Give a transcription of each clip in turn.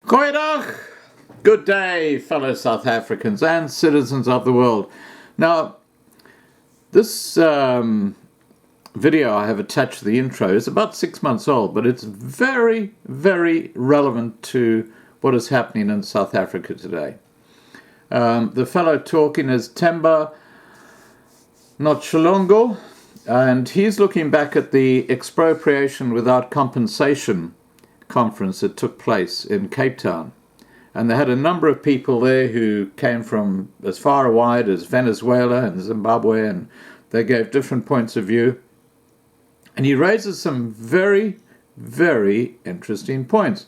Goeiedag! Good day, fellow South Africans and citizens of the world. Now, this video I have attached to the intro is about 6 months old, but it's very, very relevant to what is happening in South Africa today. The fellow talking is Themba Notshilongo, and he's looking back at the expropriation without compensation conference that took place in Cape Town. And they had a number of people there who came from as far wide as Venezuela and Zimbabwe, and they gave different points of view. And he raises some very, very interesting points.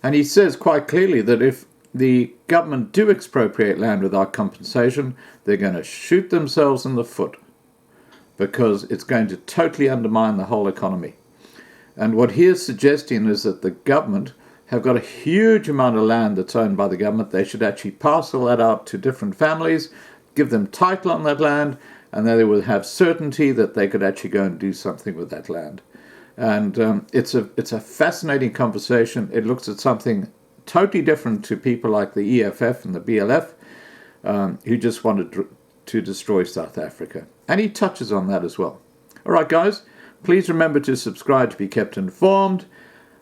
And he says quite clearly that if the government do expropriate land without compensation, they're going to shoot themselves in the foot, because it's going to totally undermine the whole economy. And what he is suggesting is that the government have got a huge amount of land that's owned by the government. They should actually parcel that out to different families, give them title on that land, and then they will have certainty that they could actually go and do something with that land. And it's a fascinating conversation. It looks at something totally different to people like the EFF and the BLF, who just wanted to destroy South Africa. And he touches on that as well. All right, guys. Please remember to subscribe to be kept informed,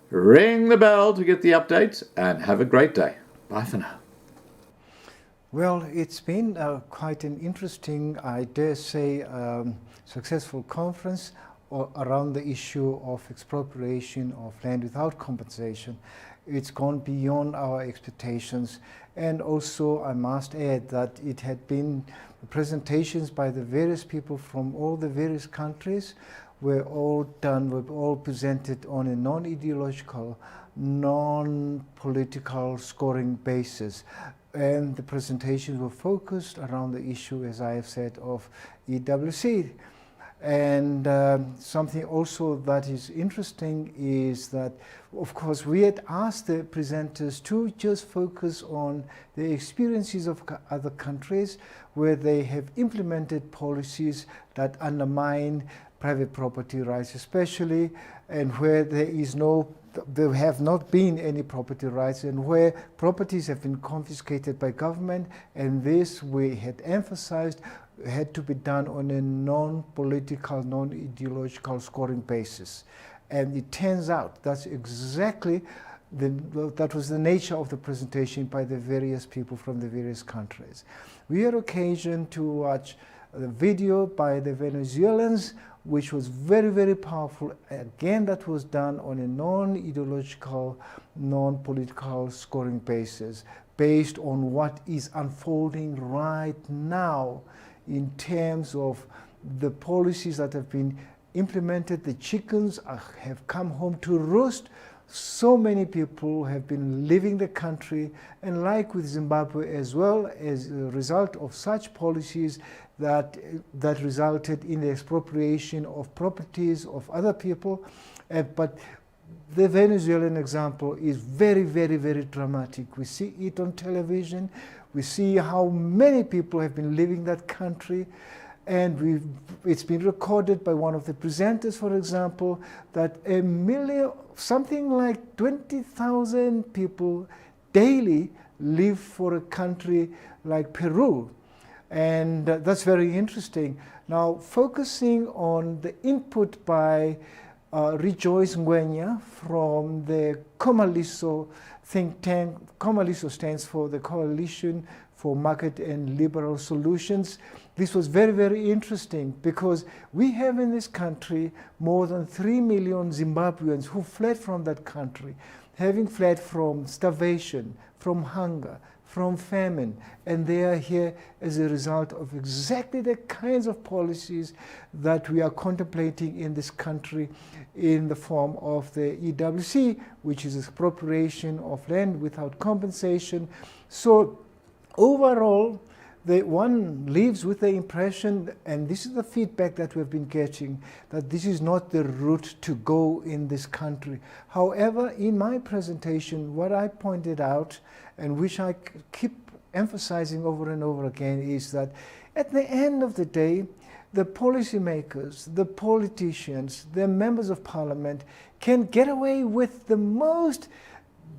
ring the bell to get the updates, and have a great day. Bye for now. Well, it's been quite an interesting, I dare say, successful conference around the issue of expropriation of land without compensation. It's gone beyond our expectations, and also I must add that it had been presentations by the various people from all the various countries were all presented on a non-ideological, non-political scoring basis. And the presentations were focused around the issue, as I have said, of EWC. And something also that is interesting is that, of course, we had asked the presenters to just focus on the experiences of other countries where they have implemented policies that undermine private property rights especially, and where there have not been any property rights, and where properties have been confiscated by government, and this we had emphasized had to be done on a non-political, non-ideological scoring basis. And it turns out that's exactly that was the nature of the presentation by the various people from the various countries. We had occasion to watch the video by the Venezuelans, which was very, very powerful. Again, that was done on a non-ideological, non-political scoring basis, based on what is unfolding right now in terms of the policies that have been implemented. The chickens have come home to roost. So many people have been leaving the country, and like with Zimbabwe as well, as a result of such policies that resulted in the expropriation of properties of other people. But the Venezuelan example is very, very, very dramatic. We see it on television. We see how many people have been leaving that country. And it's been recorded by one of the presenters, for example, that something like 20,000 people daily live for a country like Peru. And that's very interesting. Now, focusing on the input by Rejoice Ngwenya from the Comaliso think tank. Comaliso stands for the Coalition for Market and Liberal Solutions. This was very, very interesting, because we have in this country more than 3 million Zimbabweans who fled from that country, having fled from starvation, from hunger, from famine, and they are here as a result of exactly the kinds of policies that we are contemplating in this country in the form of the EWC, which is expropriation of land without compensation. So overall, one leaves with the impression, and this is the feedback that we've been getting, that this is not the route to go in this country. However, in my presentation, what I pointed out, and which I keep emphasizing over and over again, is that at the end of the day, the policymakers, the politicians, the members of parliament can get away with the most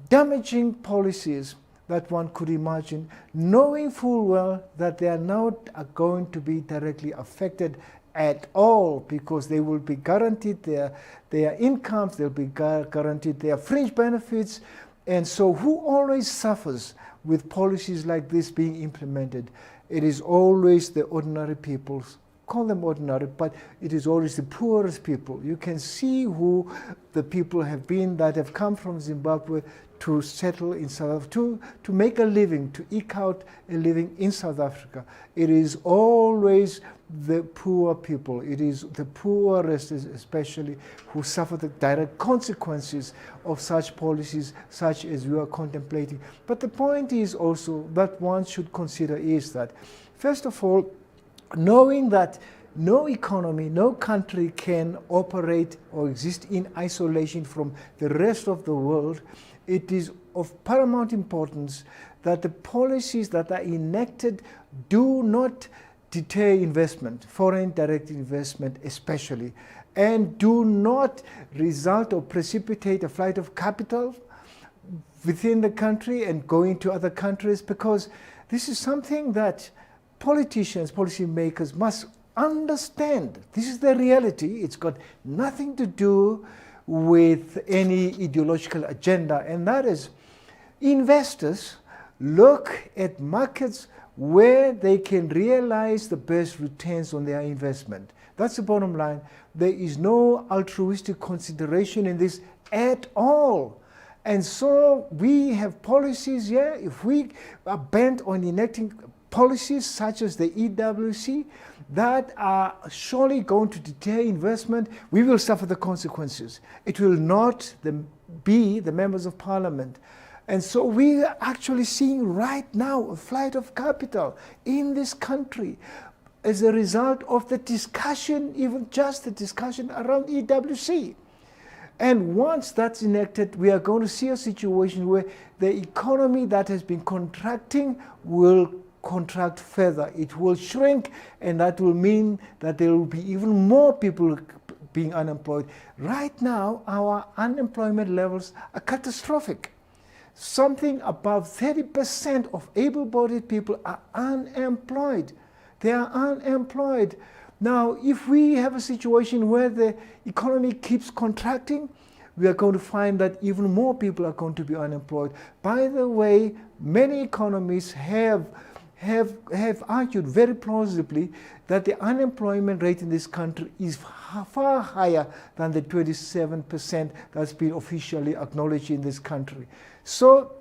damaging policies that one could imagine, knowing full well that they are not going to be directly affected at all, because they will be guaranteed their incomes, they'll be guaranteed their fringe benefits. And so who always suffers with policies like this being implemented? It is always the ordinary people. Call them ordinary, but it is always the poorest people. You can see who the people have been that have come from Zimbabwe to settle in South Africa, to make a living, to eke out a living in South Africa. It is always the poor people. It is the poorest especially who suffer the direct consequences of such policies such as we are contemplating. But the point is also that one should consider is that, first of all, knowing that no economy, no country can operate or exist in isolation from the rest of the world, it is of paramount importance that the policies that are enacted do not deter investment, foreign direct investment especially, and do not result or precipitate a flight of capital within the country and going to other countries, because this is something that politicians, policymakers must understand. This is the reality. It's got nothing to do with any ideological agenda, and that is investors look at markets where they can realize the best returns on their investment. That's the bottom line. There is no altruistic consideration in this at all. And so we have policies here. If we are bent on enacting policies such as the EWC that are surely going to deter investment, we will suffer the consequences. It will not be the members of parliament. And so we are actually seeing right now a flight of capital in this country as a result of the discussion, even just the discussion around EWC. And once that's enacted, we are going to see a situation where the economy that has been contracting will contract further. It will shrink, and that will mean that there will be even more people being unemployed. Right now, our unemployment levels are catastrophic. Something above 30% of able-bodied people are unemployed. They are unemployed. Now, if we have a situation where the economy keeps contracting, we are going to find that even more people are going to be unemployed. By the way, many economists have argued very plausibly that the unemployment rate in this country is far higher than the 27% that's been officially acknowledged in this country. So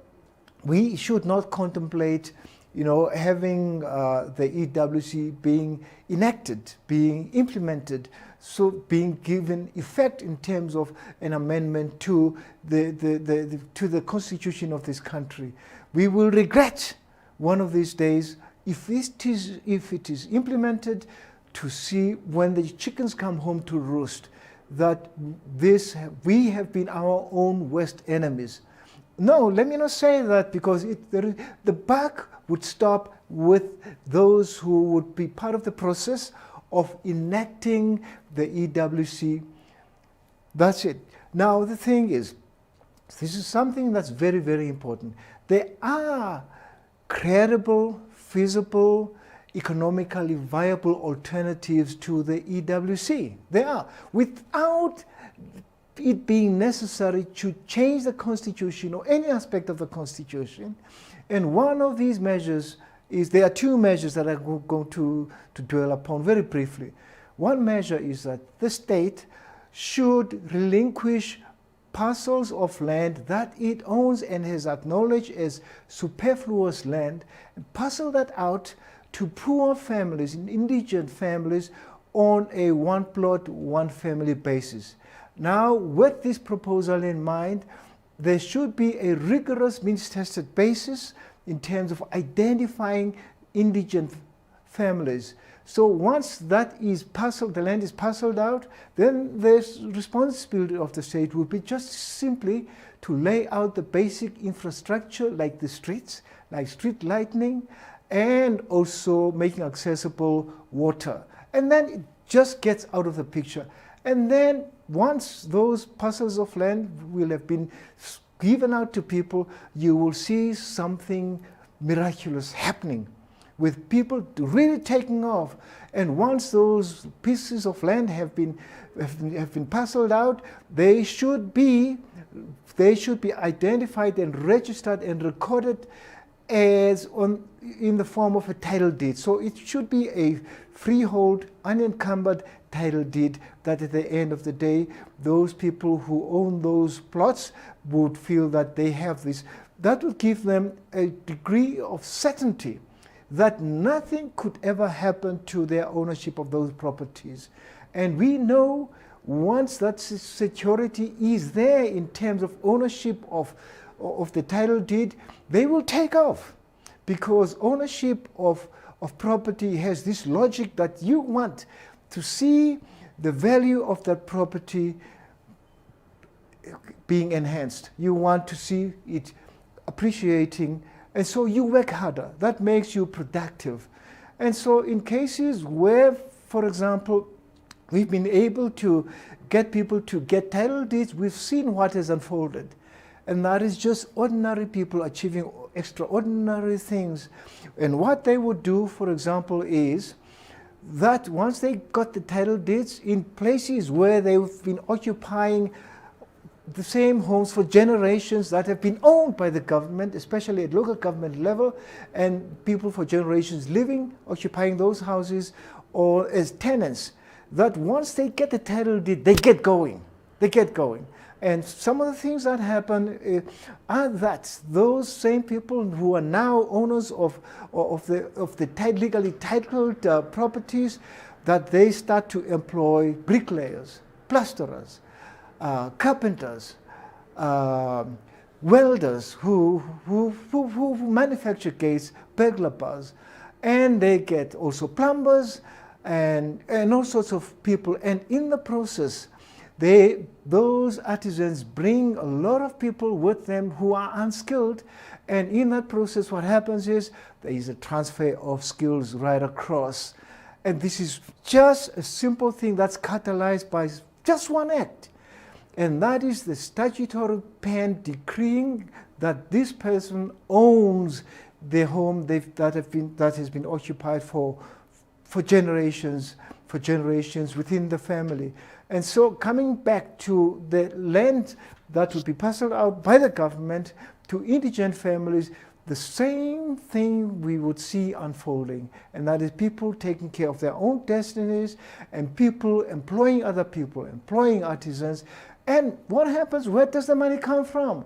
we should not contemplate, having the EWC being enacted, being implemented, so being given effect in terms of an amendment to the constitution of this country. We will regret one of these days, if it is implemented, to see when the chickens come home to roost, that we have been our own worst enemies. No, let me not say that, because the buck would stop with those who would be part of the process of enacting the EWC. That's it. Now, the thing is, this is something that's very, very important. There are credible, feasible, economically viable alternatives to the EWC. There are. Without it being necessary to change the Constitution or any aspect of the Constitution. And one of these measures is, there are two measures that I'm going to dwell upon very briefly. One measure is that the state should relinquish parcels of land that it owns and has acknowledged as superfluous land, and parcel that out to poor families, indigent families, on a one plot, one family basis. Now, with this proposal in mind, there should be a rigorous means-tested basis in terms of identifying indigent families. So once that is parceled, the land is parceled out, then the responsibility of the state will be just simply to lay out the basic infrastructure like the streets, like street lighting, and also making accessible water. And then it just gets out of the picture. And then once those parcels of land will have been given out to people, you will see something miraculous happening, with people really taking off. And once those pieces of land have been parceled out, they should be identified and registered and recorded as in the form of a title deed. So it should be a freehold, unencumbered title deed that at the end of the day, those people who own those plots would feel that they have this. That would give them a degree of certainty that nothing could ever happen to their ownership of those properties. And we know once that security is there in terms of ownership of the title deed, they will take off, because ownership of property has this logic that you want to see the value of that property being enhanced. You want to see it appreciating, and so you work harder. That makes you productive. And so in cases where, for example, we've been able to get people to get title deeds, we've seen what has unfolded. And that is just ordinary people achieving extraordinary things. And what they would do, for example, is that once they got the title deeds in places where they've been occupying the same homes for generations that have been owned by the government, especially at local government level, and people for generations living, occupying those houses, or as tenants, that once they get the title deed, they get going. They get going. And some of the things that happen are that those same people who are now owners of the legally titled properties, that they start to employ bricklayers, plasterers, carpenters, welders who manufacture gates, burglar bars, and they get also plumbers and all sorts of people. And in the process, those artisans bring a lot of people with them who are unskilled, and in that process what happens is there is a transfer of skills right across. And this is just a simple thing that's catalyzed by just one act, and that is the statutory pen decreeing that this person owns the home that has been occupied for generations within the family. And so coming back to the land that would be parceled out by the government to indigent families, the same thing we would see unfolding, and that is people taking care of their own destinies and people employing other people, employing artisans. And what happens? Where does the money come from?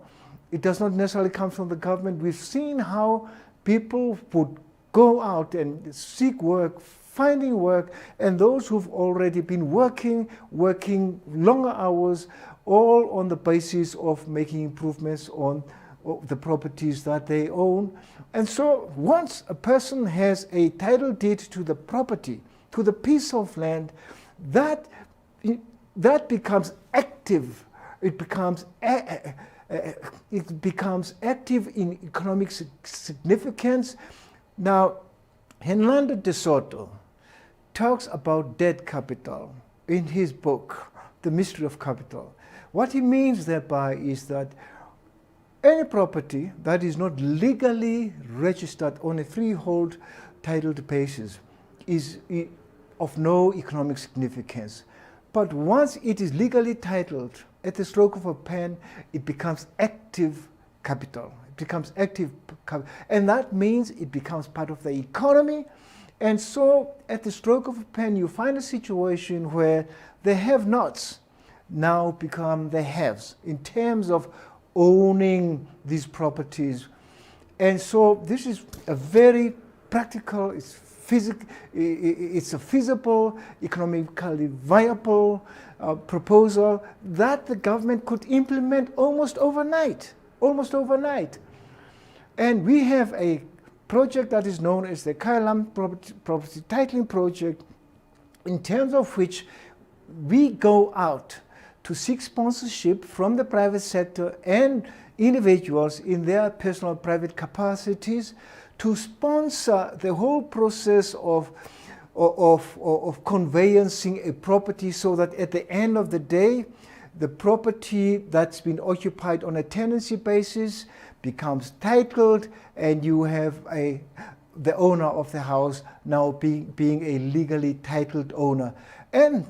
It does not necessarily come from the government. We've seen how people would go out and seek work, finding work, and those who've already been working longer hours, all on the basis of making improvements on the properties that they own. And so once a person has a title deed to the property, to the piece of land, that becomes active. It becomes active in economic significance. Now, Hernando de Soto talks about dead capital in his book, The Mystery of Capital. What he means thereby is that any property that is not legally registered on a freehold titled basis is of no economic significance. But once it is legally titled, at the stroke of a pen, it becomes active capital. It becomes active capital. And that means it becomes part of the economy. And so at the stroke of a pen, you find a situation where the have-nots now become the haves in terms of owning these properties. And so this is a very practical, it's a feasible, economically viable proposal that the government could implement almost overnight. And we have a project that is known as the Kailam Property Titling Project, in terms of which we go out to seek sponsorship from the private sector and individuals in their personal private capacities to sponsor the whole process of conveyancing a property, so that at the end of the day, the property that's been occupied on a tenancy basis becomes titled, and you have the owner of the house now being a legally titled owner. And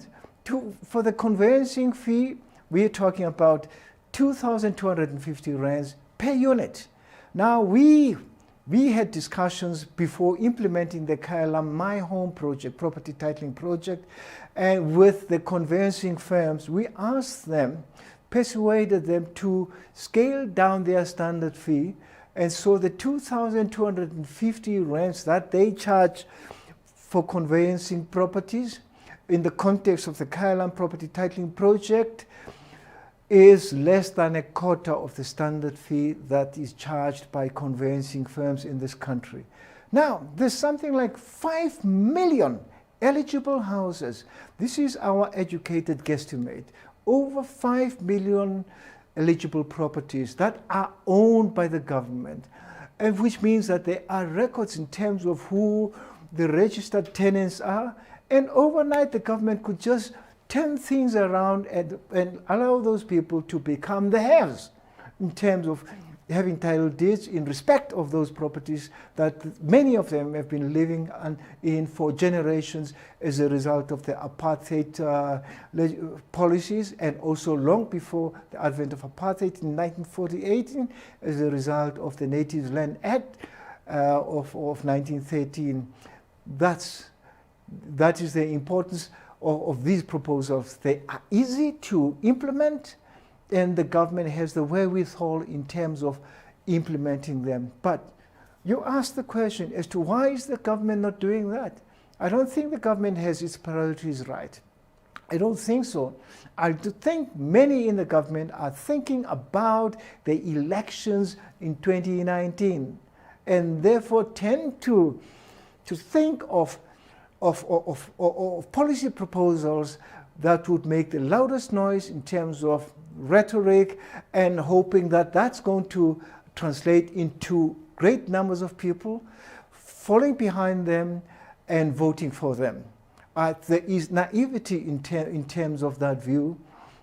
for the conveyancing fee, we're talking about 2,250 rands per unit. Now we had discussions before implementing the Kailam My Home project, property titling project, and with the conveyancing firms, we asked them, persuaded them to scale down their standard fee. And so the 2,250 rands that they charge for conveyancing properties in the context of the Kailam property titling project is less than a quarter of the standard fee that is charged by conveyancing firms in this country. Now, there's something like 5 million eligible houses. This is our educated guesstimate. Over 5 million eligible properties that are owned by the government, and which means that there are records in terms of who the registered tenants are, and overnight the government could just turn things around and allow those people to become the haves in terms of having title deeds in respect of those properties that many of them have been living in for generations as a result of the apartheid policies, and also long before the advent of apartheid in 1948 as a result of the Native Land Act of 1913. That is the importance of these proposals. They are easy to implement, and the government has the wherewithal in terms of implementing them. But you ask the question as to why is the government not doing that? I don't think the government has its priorities right. I don't think so. I think many in the government are thinking about the elections in 2019, and therefore tend to think of policy proposals that would make the loudest noise in terms of rhetoric, and hoping that that's going to translate into great numbers of people falling behind them and voting for them. There is naivety in terms of that view,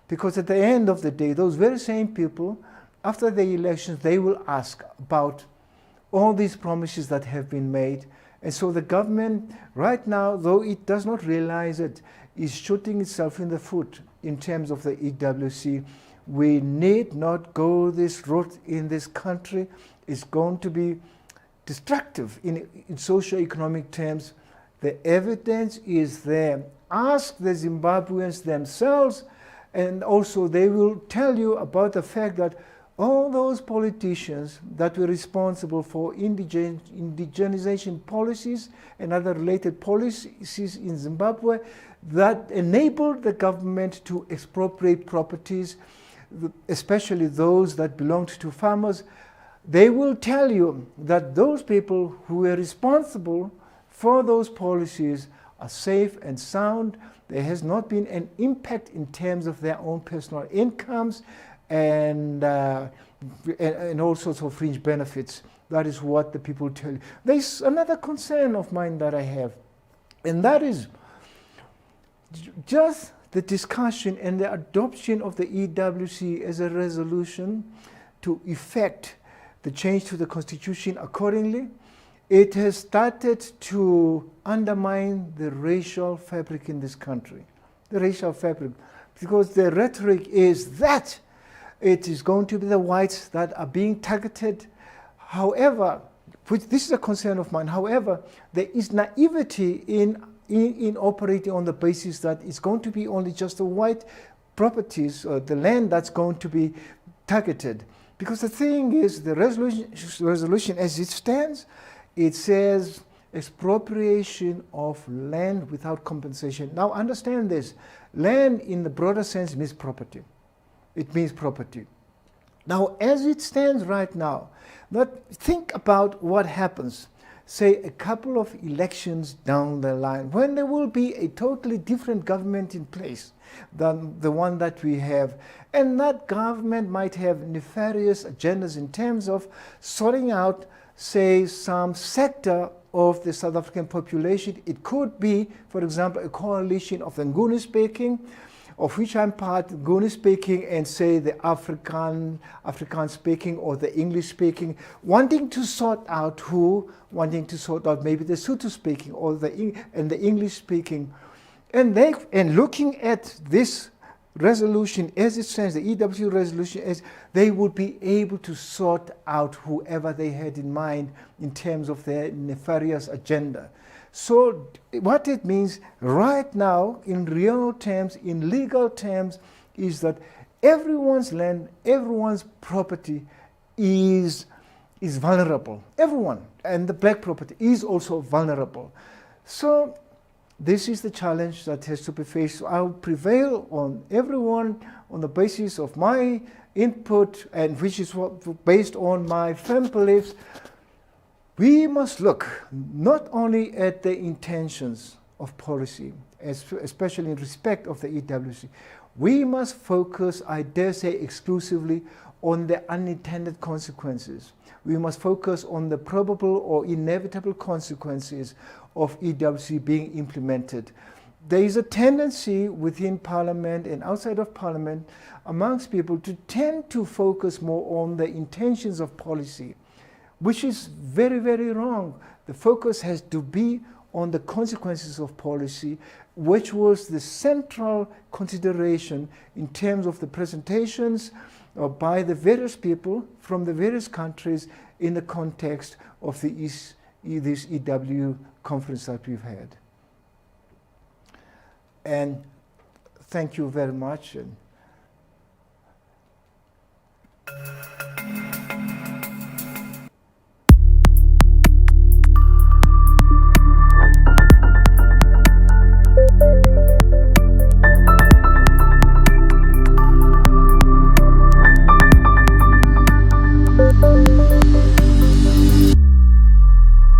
because at the end of the day, those very same people, after the elections, they will ask about all these promises that have been made. And so the government right now, though it does not realize it, is shooting itself in the foot in terms of the EWC. We need not go this route in this country. It's going to be destructive in socio-economic terms. The evidence is there. Ask the Zimbabweans themselves, and also they will tell you about the fact that all those politicians that were responsible for indigenization policies and other related policies in Zimbabwe that enabled the government to expropriate properties, especially those that belonged to farmers, they will tell you that those people who were responsible for those policies are safe and sound. There has not been an impact in terms of their own personal incomes and all sorts of fringe benefits. That is what the people tell you. There's another concern of mine that I have, and that is just the discussion and the adoption of the EWC as a resolution to effect the change to the Constitution accordingly. It has started to undermine the racial fabric in this country. The racial fabric, because the rhetoric is that it is going to be the whites that are being targeted. However, this is a concern of mine. However, there is naivety in operating on the basis that it's going to be only just the white properties or the land that's going to be targeted. Because the thing is, the resolution as it stands, it says expropriation of land without compensation. Now understand this. Land in the broader sense means property. It means property. Now, as it stands right now, think about what happens, say, a couple of elections down the line, when there will be a totally different government in place than the one that we have. And that government might have nefarious agendas in terms of sorting out, say, some sector of the South African population. It could be, for example, a coalition of the Nguni speaking, of which I'm part, Nguni speaking, and say the African speaking or the English speaking, wanting to sort out maybe the Sotho speaking or the English speaking, and looking at this resolution as it stands, the EWC resolution, as they would be able to sort out whoever they had in mind in terms of their nefarious agenda. So what it means right now, in real terms, in legal terms, is that everyone's land, everyone's property is vulnerable. Everyone. And the black property is also vulnerable. So this is the challenge that has to be faced. I'll prevail on everyone on the basis of my input, and which is based on my firm beliefs. We must look not only at the intentions of policy, especially in respect of the EWC. We must focus, I dare say, exclusively on the unintended consequences. We must focus on the probable or inevitable consequences of EWC being implemented. There is a tendency within Parliament and outside of Parliament amongst people to tend to focus more on the intentions of policy, which is very, very wrong. The focus has to be on the consequences of policy, which was the central consideration in terms of the presentations by the various people from the various countries in the context of this EW conference that we've had. And thank you very much. And